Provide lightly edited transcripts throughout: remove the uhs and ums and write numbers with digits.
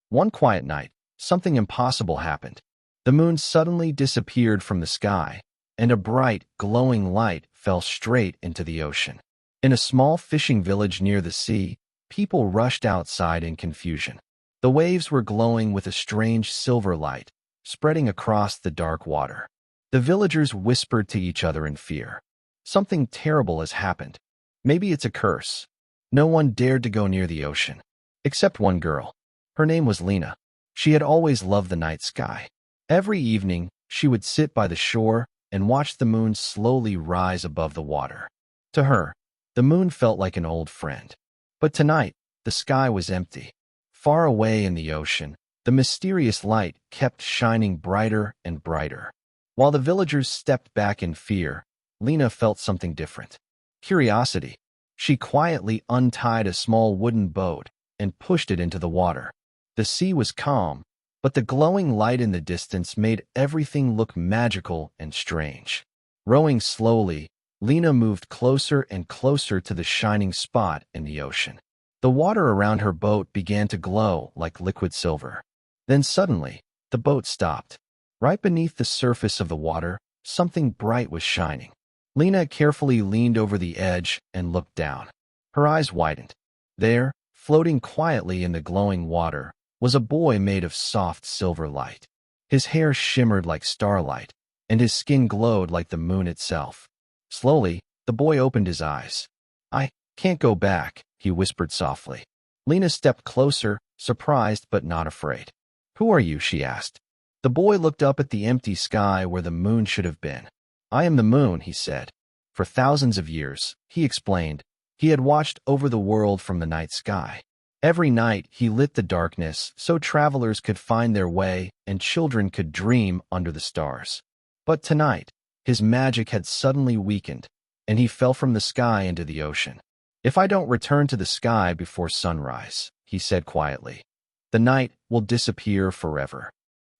One quiet night, something impossible happened. The moon suddenly disappeared from the sky, and a bright, glowing light fell straight into the ocean. In a small fishing village near the sea, people rushed outside in confusion. The waves were glowing with a strange silver light, spreading across the dark water. The villagers whispered to each other in fear. Something terrible has happened. Maybe it's a curse. No one dared to go near the ocean, except one girl. Her name was Lena. She had always loved the night sky. Every evening, she would sit by the shore and watch the moon slowly rise above the water. To her, the moon felt like an old friend. But tonight, the sky was empty. Far away in the ocean, the mysterious light kept shining brighter and brighter. While the villagers stepped back in fear, Lena felt something different. Curiosity. She quietly untied a small wooden boat and pushed it into the water. The sea was calm, but the glowing light in the distance made everything look magical and strange. Rowing slowly, Lena moved closer and closer to the shining spot in the ocean. The water around her boat began to glow like liquid silver. Then suddenly, the boat stopped. Right beneath the surface of the water, something bright was shining. Lena carefully leaned over the edge and looked down. Her eyes widened. There, floating quietly in the glowing water, was a boy made of soft silver light. His hair shimmered like starlight, and his skin glowed like the moon itself. Slowly, the boy opened his eyes. "I can't go back," he whispered softly. Lena stepped closer, surprised but not afraid. "Who are you?" she asked. The boy looked up at the empty sky where the moon should have been. "I am the moon," he said. For thousands of years, he explained, he had watched over the world from the night sky. Every night, he lit the darkness so travelers could find their way and children could dream under the stars. But tonight, his magic had suddenly weakened, and he fell from the sky into the ocean. "If I don't return to the sky before sunrise," he said quietly, "the night will disappear forever."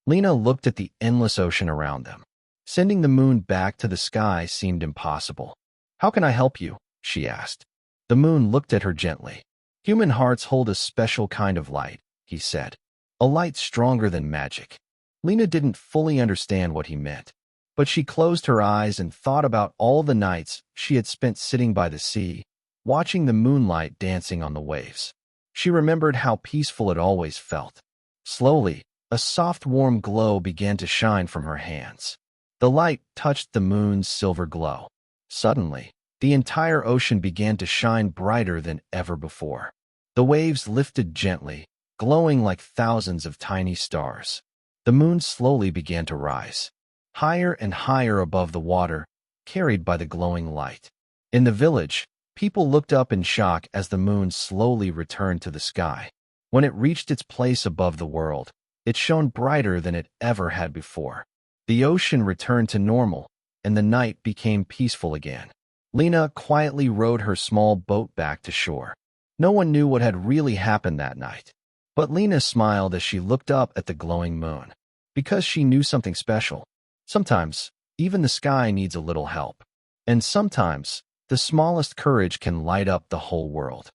Lena looked at the endless ocean around them. Sending the moon back to the sky seemed impossible. "How can I help you?" she asked. The moon looked at her gently. "Human hearts hold a special kind of light," he said. "A light stronger than magic." Lena didn't fully understand what he meant, but she closed her eyes and thought about all the nights she had spent sitting by the sea, watching the moonlight dancing on the waves. She remembered how peaceful it always felt. Slowly, a soft warm glow began to shine from her hands. The light touched the moon's silver glow. Suddenly, the entire ocean began to shine brighter than ever before. The waves lifted gently, glowing like thousands of tiny stars. The moon slowly began to rise, higher and higher above the water, carried by the glowing light. In the village, people looked up in shock as the moon slowly returned to the sky. When it reached its place above the world, it shone brighter than it ever had before. The ocean returned to normal, and the night became peaceful again. Lena quietly rowed her small boat back to shore. No one knew what had really happened that night. But Lena smiled as she looked up at the glowing moon, because she knew something special. Sometimes, even the sky needs a little help. And sometimes, the smallest courage can light up the whole world.